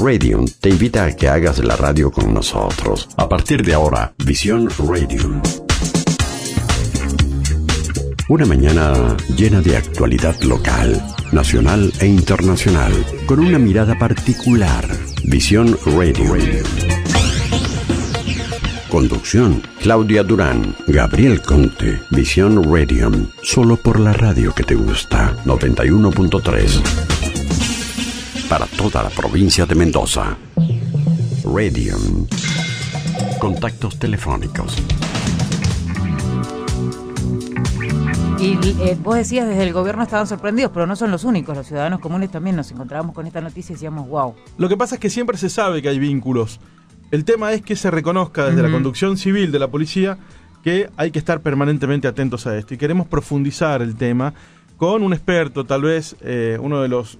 Radium te invita a que hagas la radio con nosotros. A partir de ahora, Visión Radium. Una mañana llena de actualidad local, nacional e internacional, con una mirada particular. Visión Radium. Conducción, Claudia Durán, Gabriel Conte. Visión Radium, solo por la radio que te gusta. 91.3. Para toda la provincia de Mendoza. Radium. Contactos telefónicos. Y vos decías, desde el gobierno estaban sorprendidos, pero no son los únicos. Los ciudadanos comunes también nos encontrábamos con esta noticia y decíamos, wow. Lo que pasa es que siempre se sabe que hay vínculos. El tema es que se reconozca desde la conducción civil de la policía que hay que estar permanentemente atentos a esto. Y queremos profundizar el tema con un experto, tal vez uno de los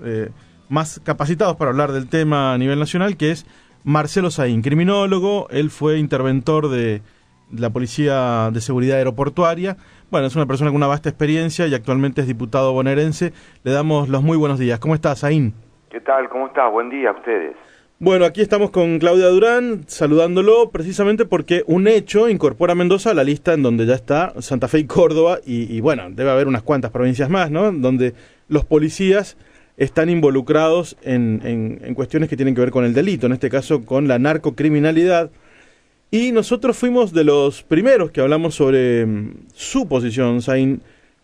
más capacitados para hablar del tema a nivel nacional, que es Marcelo Saín, criminólogo. Él fue interventor de la Policía de Seguridad Aeroportuaria. Bueno, es una persona con una vasta experiencia y actualmente es diputado bonaerense. Le damos los muy buenos días. ¿Cómo estás, Saín? ¿Qué tal? ¿Cómo estás? Buen día a ustedes. Bueno, aquí estamos con Claudia Durán, saludándolo precisamente porque un hecho incorpora a Mendoza a la lista en donde ya está Santa Fe y Córdoba y bueno, debe haber unas cuantas provincias más, ¿no? Donde los policías están involucrados en cuestiones que tienen que ver con el delito, en este caso con la narcocriminalidad. Y nosotros fuimos de los primeros que hablamos sobre su posición, Saín,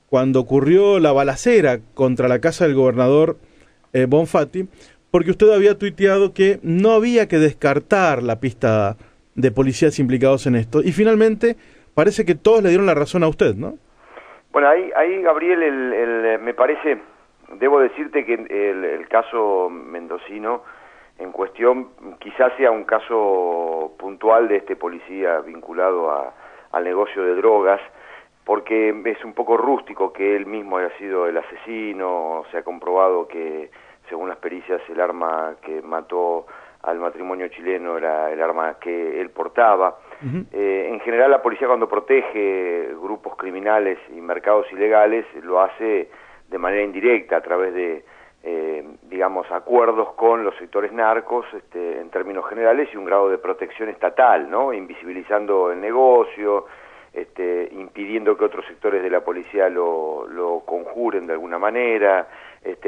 cuando ocurrió la balacera contra la casa del gobernador Bonfatti, porque usted había tuiteado que no había que descartar la pista de policías implicados en esto. Y finalmente parece que todos le dieron la razón a usted, ¿no? Bueno, ahí Gabriel, me parece, debo decirte que el caso mendocino en cuestión quizás sea un caso puntual de este policía vinculado al negocio de drogas, porque es un poco rústico que él mismo haya sido el asesino. Se ha comprobado que, según las pericias, el arma que mató al matrimonio chileno era el arma que él portaba. En general, la policía, cuando protege grupos criminales y mercados ilegales, lo hace de manera indirecta, a través de digamos, acuerdos con los sectores narcos, en términos generales, y un grado de protección estatal, ¿no? Invisibilizando el negocio, impidiendo que otros sectores de la policía lo conjuren de alguna manera,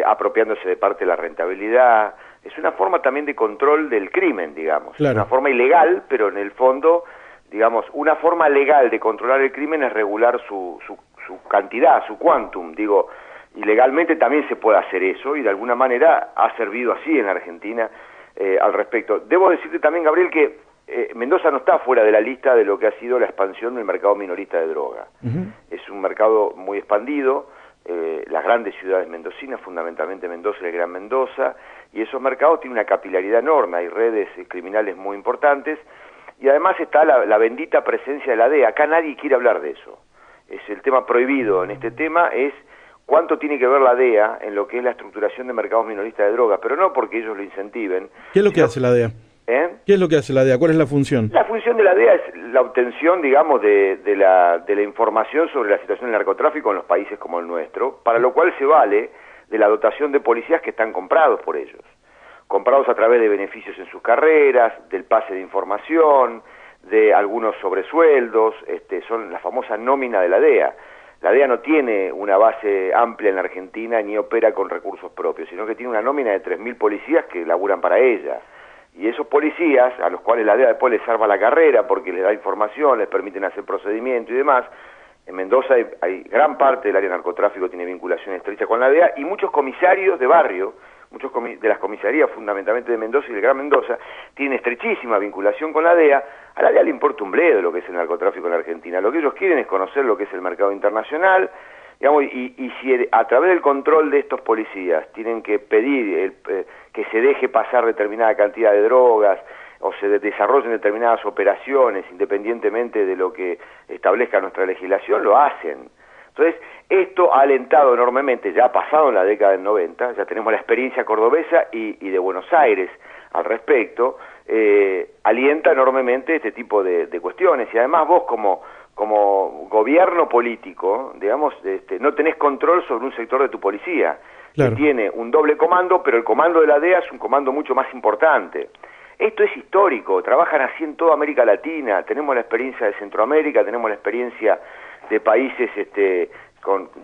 apropiándose de parte de la rentabilidad. Es una forma también de control del crimen, digamos. Claro. Una forma ilegal, pero en el fondo, digamos, una forma legal de controlar el crimen es regular su cantidad, su quantum, digo. Y legalmente también se puede hacer eso, y de alguna manera ha servido así en la Argentina al respecto. Debo decirte también, Gabriel, que Mendoza no está fuera de la lista de lo que ha sido la expansión del mercado minorista de droga. Es un mercado muy expandido, las grandes ciudades mendocinas, fundamentalmente Mendoza y el Gran Mendoza, y esos mercados tienen una capilaridad enorme, hay redes criminales muy importantes, y además está la bendita presencia de la DEA. Acá nadie quiere hablar de eso. Es el tema prohibido en este tema, es cuánto tiene que ver la DEA en lo que es la estructuración de mercados minoristas de drogas, pero no porque ellos lo incentiven. ¿Qué es lo que hace la DEA? ¿Qué es lo que hace la DEA? ¿Cuál es la función? La función de la DEA es la obtención, digamos, de la información sobre la situación del narcotráfico en los países como el nuestro, para lo cual se vale de la dotación de policías que están comprados por ellos. Comprados a través de beneficios en sus carreras, del pase de información, de algunos sobresueldos, son la famosa nómina de la DEA. La DEA no tiene una base amplia en la Argentina ni opera con recursos propios, sino que tiene una nómina de 3.000 policías que laburan para ella. Y esos policías, a los cuales la DEA después les arma la carrera porque les da información, les permiten hacer procedimientos y demás, en Mendoza hay gran parte del área de narcotráfico tiene vinculación estrecha con la DEA, y muchos comisarios de barrio, muchos de las comisarías fundamentalmente de Mendoza y del Gran Mendoza, tienen estrechísima vinculación con la DEA. A la DEA le importa un bledo lo que es el narcotráfico en la Argentina. Lo que ellos quieren es conocer lo que es el mercado internacional, digamos, y si a través del control de estos policías tienen que pedir que se deje pasar determinada cantidad de drogas, o se desarrollen determinadas operaciones independientemente de lo que establezca nuestra legislación, lo hacen. Entonces, esto ha alentado enormemente, ya ha pasado en la década del 90, ya tenemos la experiencia cordobesa y de Buenos Aires al respecto, alienta enormemente este tipo de cuestiones, y además vos como gobierno político, digamos, no tenés control sobre un sector de tu policía. Claro. que tiene un doble comando, pero el comando de la DEA es un comando mucho más importante. Esto es histórico, trabajan así en toda América Latina, tenemos la experiencia de Centroamérica, tenemos la experiencia de países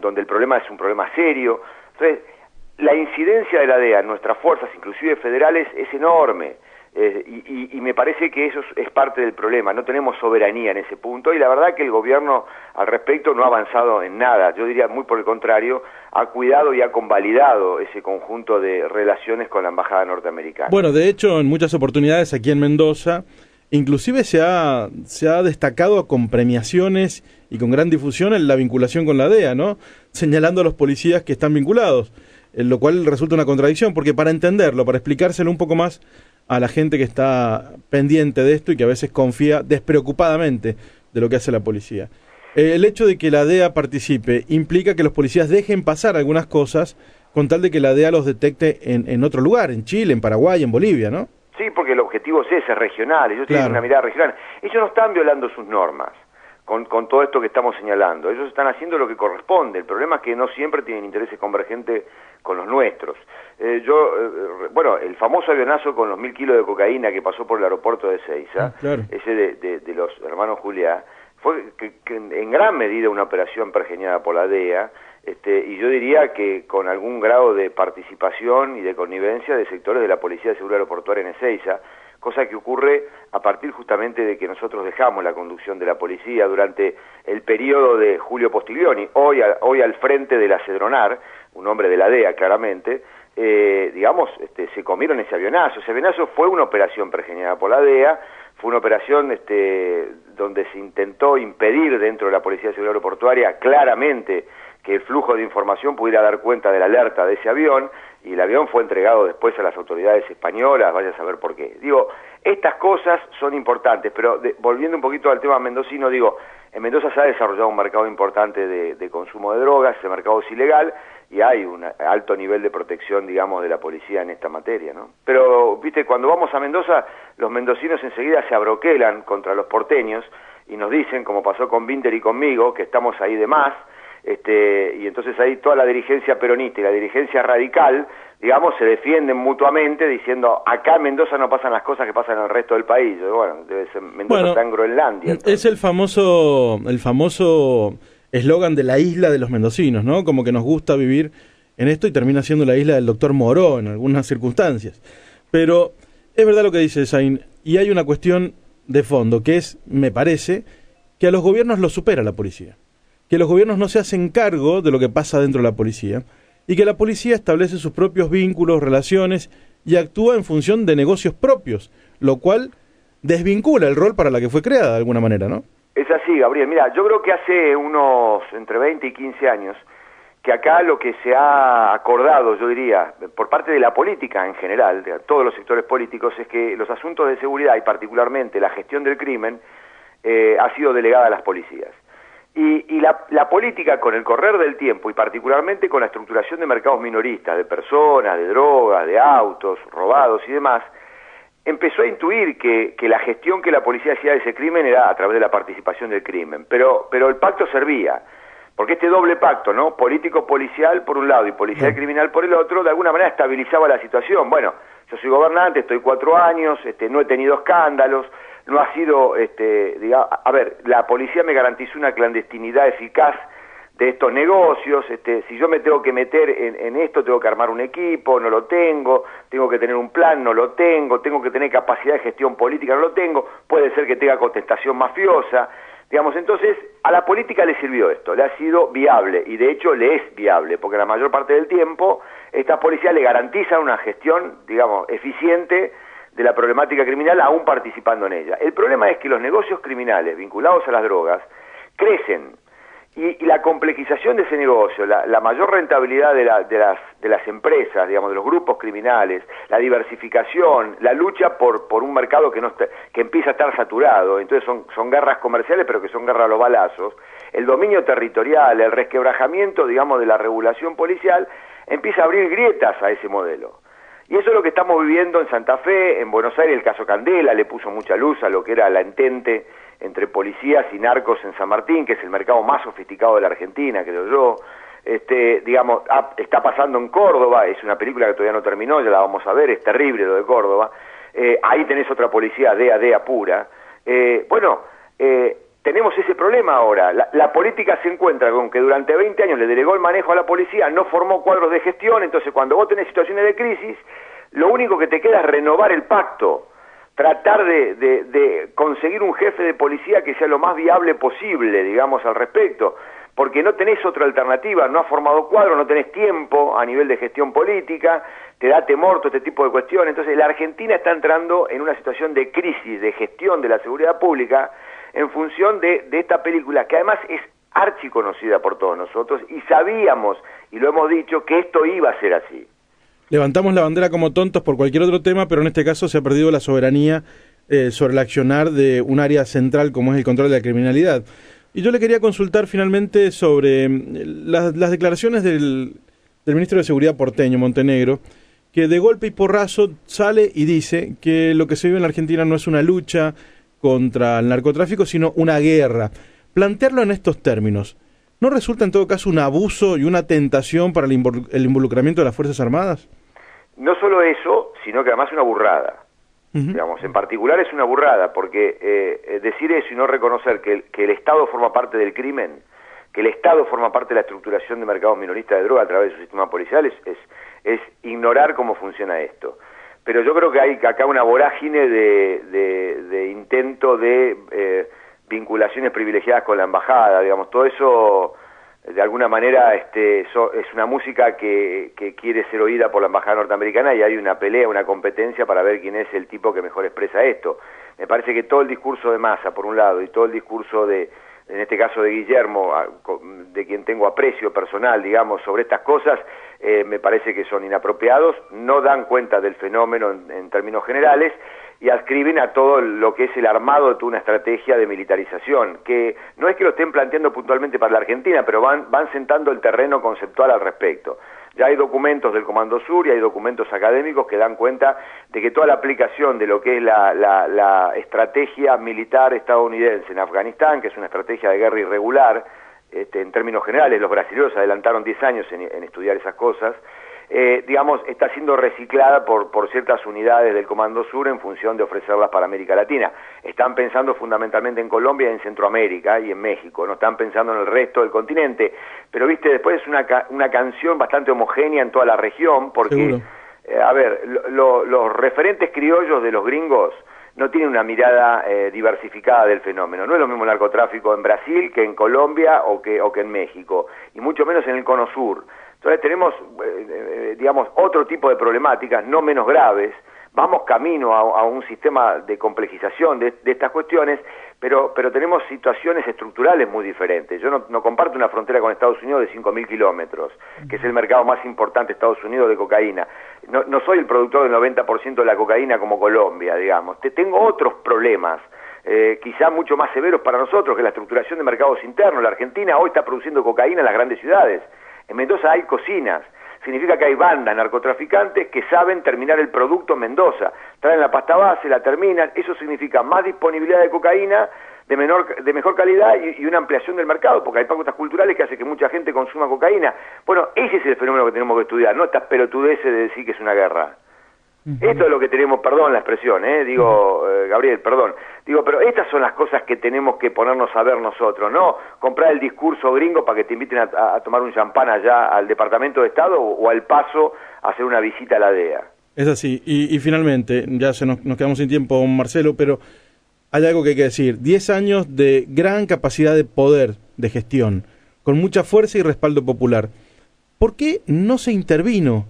donde el problema es un problema serio. Entonces, la incidencia de la DEA en nuestras fuerzas, inclusive federales, es enorme. Y me parece que eso es parte del problema, no tenemos soberanía en ese punto y la verdad que el gobierno al respecto no ha avanzado en nada, yo diría muy por el contrario, ha cuidado y ha convalidado ese conjunto de relaciones con la embajada norteamericana. Bueno, de hecho en muchas oportunidades aquí en Mendoza, inclusive se ha destacado con premiaciones y con gran difusión en la vinculación con la DEA, ¿no? Señalando a los policías que están vinculados, lo cual resulta una contradicción, porque para entenderlo, para explicárselo un poco más a la gente que está pendiente de esto y que a veces confía despreocupadamente de lo que hace la policía. El hecho de que la DEA participe implica que los policías dejen pasar algunas cosas con tal de que la DEA los detecte en otro lugar, en Chile, en Paraguay, en Bolivia, ¿no? Sí, porque el objetivo es ese, regional, ellos tienen una mirada regional. Ellos no están violando sus normas con todo esto que estamos señalando. Ellos están haciendo lo que corresponde. El problema es que no siempre tienen intereses convergentes con los nuestros. Bueno, el famoso avionazo con los 1.000 kilos de cocaína que pasó por el aeropuerto de Ezeiza, claro. Ese de los hermanos Juliá, fue que en gran medida una operación pergeñada por la DEA, y yo diría que con algún grado de participación y de connivencia de sectores de la Policía de Seguridad Aeroportuaria en Ezeiza, cosa que ocurre a partir justamente de que nosotros dejamos la conducción de la policía durante el periodo de Julio Postiglioni, hoy al frente de la Cedronar, un hombre de la DEA claramente, se comieron ese avionazo. Ese avionazo fue una operación pergeñada por la DEA, fue una operación donde se intentó impedir dentro de la Policía de Seguridad Aeroportuaria claramente que el flujo de información pudiera dar cuenta de la alerta de ese avión, y el avión fue entregado después a las autoridades españolas, vaya a saber por qué. Digo, estas cosas son importantes, pero volviendo un poquito al tema mendocino, digo, en Mendoza se ha desarrollado un mercado importante de consumo de drogas, ese mercado es ilegal, y hay un alto nivel de protección, digamos, de la policía en esta materia, ¿no? Pero, viste, cuando vamos a Mendoza, los mendocinos enseguida se abroquelan contra los porteños, y nos dicen, como pasó con Vinter y conmigo, que estamos ahí de más, y entonces ahí toda la dirigencia peronista y la dirigencia radical, digamos, se defienden mutuamente diciendo, acá en Mendoza no pasan las cosas que pasan en el resto del país. Bueno, debe ser Mendoza está en Groenlandia. Entonces. Es el famoso eslogan de la isla de los mendocinos, ¿no? Como que nos gusta vivir en esto y termina siendo la isla del doctor Moró en algunas circunstancias. Pero es verdad lo que dice Zain, y hay una cuestión de fondo, que es, me parece, que a los gobiernos los supera la policía. Que los gobiernos no se hacen cargo de lo que pasa dentro de la policía y que la policía establece sus propios vínculos, relaciones y actúa en función de negocios propios, lo cual desvincula el rol para la que fue creada de alguna manera, ¿no? Es así, Gabriel. Mira, yo creo que hace unos entre 20 y 15 años que acá lo que se ha acordado, yo diría, por parte de la política en general, de todos los sectores políticos, es que los asuntos de seguridad y particularmente la gestión del crimen ha sido delegada a las policías. Y la política, con el correr del tiempo y particularmente con la estructuración de mercados minoristas, de personas, de drogas, de autos robados y demás, empezó a intuir que la gestión que la policía hacía de ese crimen era a través de la participación del crimen. Pero el pacto servía, porque este doble pacto, ¿no? Político-policial por un lado y policial-criminal por el otro, de alguna manera estabilizaba la situación. Bueno, yo soy gobernante, estoy 4 años, no he tenido escándalos, no ha sido, la policía me garantizó una clandestinidad eficaz de estos negocios, si yo me tengo que meter en esto, tengo que armar un equipo, no lo tengo que tener un plan, no lo tengo que tener capacidad de gestión política, no lo tengo, puede ser que tenga contestación mafiosa, digamos. Entonces a la política le sirvió esto, le ha sido viable, y de hecho le es viable, porque la mayor parte del tiempo estas policías le garantizan una gestión, digamos, eficiente de la problemática criminal, aún participando en ella. El problema es que los negocios criminales vinculados a las drogas crecen, y la complejización de ese negocio, la mayor rentabilidad de las empresas, digamos, de los grupos criminales, la diversificación, la lucha por un mercado que empieza a estar saturado, entonces son guerras comerciales, pero que son guerras a los balazos, el dominio territorial, el resquebrajamiento, digamos, de la regulación policial, empieza a abrir grietas a ese modelo. Y eso es lo que estamos viviendo en Santa Fe, en Buenos Aires. El caso Candela le puso mucha luz a lo que era la entente entre policías y narcos en San Martín, que es el mercado más sofisticado de la Argentina, creo yo. digamos, está pasando en Córdoba, es una película que todavía no terminó, ya la vamos a ver, es terrible lo de Córdoba. Ahí tenés otra policía DEA pura. Tenemos ese problema ahora. La política se encuentra con que durante 20 años le delegó el manejo a la policía, no formó cuadros de gestión, entonces cuando vos tenés situaciones de crisis, lo único que te queda es renovar el pacto, tratar de conseguir un jefe de policía que sea lo más viable posible, digamos, al respecto, porque no tenés otra alternativa, no has formado cuadro, no tenés tiempo a nivel de gestión política, te da temor todo este tipo de cuestiones. Entonces la Argentina está entrando en una situación de crisis, de gestión de la seguridad pública, en función de esta película, que además es archiconocida por todos nosotros, y sabíamos, y lo hemos dicho, que esto iba a ser así. Levantamos la bandera como tontos por cualquier otro tema, pero en este caso se ha perdido la soberanía sobre el accionar de un área central como es el control de la criminalidad. Y yo le quería consultar finalmente sobre las declaraciones del ministro de Seguridad porteño, Montenegro, que de golpe y porrazo sale y dice que lo que se vive en la Argentina no es una lucha contra el narcotráfico, sino una guerra. Plantearlo en estos términos, ¿no resulta en todo caso un abuso y una tentación para el involucramiento de las Fuerzas Armadas? No solo eso, sino que además es una burrada. Digamos, en particular es una burrada, porque decir eso y no reconocer que el Estado forma parte del crimen, que el Estado forma parte de la estructuración de mercados minoristas de droga a través de su sistema policial, es ignorar cómo funciona esto. Pero yo creo que hay acá una vorágine de intento de vinculaciones privilegiadas con la embajada, digamos, todo eso de alguna manera es una música que quiere ser oída por la embajada norteamericana, y hay una pelea, una competencia para ver quién es el tipo que mejor expresa esto. Me parece que todo el discurso de Massa, por un lado, y todo el discurso en este caso de Guillermo, de quien tengo aprecio personal, digamos, sobre estas cosas, me parece que son inapropiados, no dan cuenta del fenómeno en términos generales, y adscriben a todo lo que es el armado de toda una estrategia de militarización, que no es que lo estén planteando puntualmente para la Argentina, pero van sentando el terreno conceptual al respecto. Ya hay documentos del Comando Sur y hay documentos académicos que dan cuenta de que toda la aplicación de lo que es la estrategia militar estadounidense en Afganistán, que es una estrategia de guerra irregular, en términos generales, los brasileños adelantaron 10 años en estudiar esas cosas, digamos, está siendo reciclada por ciertas unidades del Comando Sur en función de ofrecerlas para América Latina. Están pensando fundamentalmente en Colombia, en Centroamérica y en México, no están pensando en el resto del continente, pero viste, después es una canción bastante homogénea en toda la región, porque, los referentes criollos de los gringos no tienen una mirada diversificada del fenómeno. No es lo mismo el narcotráfico en Brasil que en Colombia o que en México, y mucho menos en el Cono Sur. Entonces tenemos, digamos, otro tipo de problemáticas no menos graves. Vamos camino a un sistema de complejización de estas cuestiones, pero tenemos situaciones estructurales muy diferentes. Yo no comparto una frontera con Estados Unidos de 5.000 kilómetros, que es el mercado más importante de Estados Unidos de cocaína. No soy el productor del 90% de la cocaína como Colombia, digamos. Tengo otros problemas, quizá mucho más severos para nosotros, que la estructuración de mercados internos. La Argentina hoy está produciendo cocaína en las grandes ciudades. En Mendoza hay cocinas, significa que hay bandas narcotraficantes que saben terminar el producto en Mendoza, traen la pasta base, la terminan, eso significa más disponibilidad de cocaína, de mejor calidad y una ampliación del mercado, porque hay pautas culturales que hacen que mucha gente consuma cocaína. Bueno, ese es el fenómeno que tenemos que estudiar, no estas pelotudeces de decir que es una guerra. Esto es lo que tenemos, perdón la expresión, Gabriel, perdón. Pero estas son las cosas que tenemos que ponernos a ver nosotros, no comprar el discurso gringo para que te inviten a tomar un champán allá al Departamento de Estado o al Paso a hacer una visita a la DEA. Es así, y finalmente, ya nos quedamos sin tiempo, Marcelo, pero hay algo que hay que decir. 10 años de gran capacidad de poder, de gestión, con mucha fuerza y respaldo popular. ¿Por qué no se intervino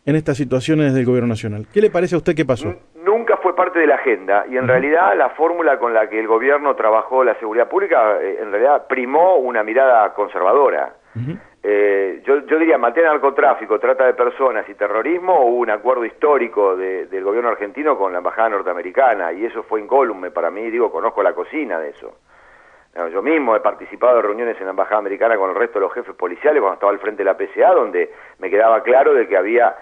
en estas situaciones del gobierno nacional? ¿Qué le parece a usted que pasó? Nunca fue parte de la agenda, y en realidad la fórmula con la que el gobierno trabajó la seguridad pública, en realidad primó una mirada conservadora. Yo diría, en materia de narcotráfico, trata de personas y terrorismo, hubo un acuerdo histórico del gobierno argentino con la embajada norteamericana, y eso fue incólume para mí, conozco la cocina de eso. Yo mismo he participado de reuniones en la embajada americana con el resto de los jefes policiales cuando estaba al frente de la PCA, donde me quedaba claro de que había,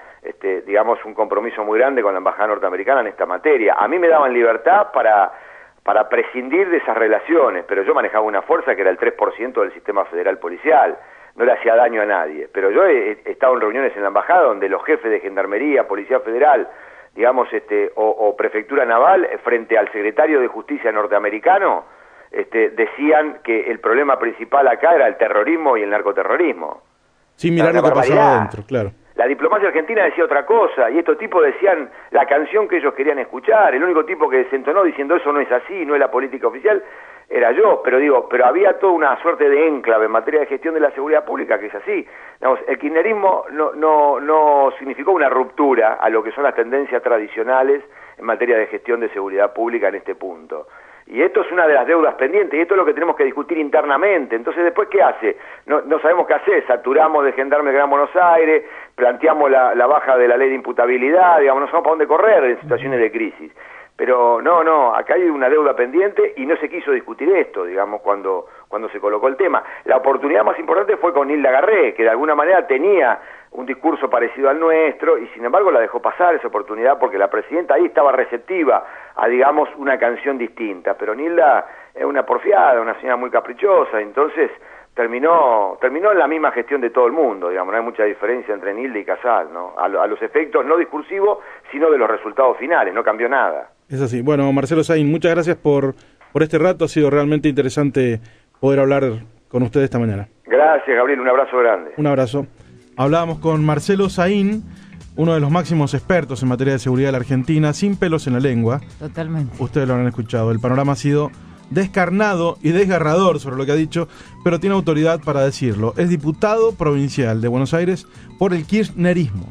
digamos, un compromiso muy grande con la embajada norteamericana en esta materia. A mí me daban libertad para prescindir de esas relaciones, pero yo manejaba una fuerza que era el 3% del sistema federal policial. no le hacía daño a nadie. Pero yo he estado en reuniones en la embajada donde los jefes de Gendarmería, Policía Federal, digamos, o Prefectura Naval, frente al secretario de Justicia norteamericano, decían que el problema principal acá era el terrorismo y el narcoterrorismo. Sin mirar lo que pasaba adentro, claro. La diplomacia argentina decía otra cosa, y estos tipos decían la canción que ellos querían escuchar. El único tipo que desentonó diciendo eso no es así, no es la política oficial, era yo. Pero había toda una suerte de enclave en materia de gestión de la seguridad pública que es así. Digamos, el kirchnerismo no significó una ruptura a lo que son las tendencias tradicionales en materia de gestión de seguridad pública en este punto. Y esto es una de las deudas pendientes, y esto es lo que tenemos que discutir internamente. Entonces, ¿después qué hace? No sabemos qué hacer, saturamos de gendarme el Gran Buenos Aires, planteamos la baja de la ley de imputabilidad, digamos, no sabemos para dónde correr en situaciones de crisis. Pero no, acá hay una deuda pendiente y no se quiso discutir esto, digamos, cuando se colocó el tema. La oportunidad más importante fue con Nilda Garré, que de alguna manera tenía un discurso parecido al nuestro, y sin embargo la dejó pasar esa oportunidad porque la presidenta ahí estaba receptiva a, digamos, una canción distinta. Pero Nilda es una porfiada, una señora muy caprichosa, entonces terminó en la misma gestión de todo el mundo, digamos, no hay mucha diferencia entre Nilda y Casal, ¿no? A los efectos no discursivos, sino de los resultados finales, no cambió nada. Es así. Bueno, Marcelo Saín, muchas gracias por este rato, ha sido realmente interesante poder hablar con usted esta mañana. Gracias, Gabriel, un abrazo grande. Un abrazo. Hablábamos con Marcelo Saín, uno de los máximos expertos en materia de seguridad de la Argentina, sin pelos en la lengua. Totalmente. Ustedes lo habrán escuchado. El panorama ha sido descarnado y desgarrador sobre lo que ha dicho, pero tiene autoridad para decirlo. Es diputado provincial de Buenos Aires por el kirchnerismo.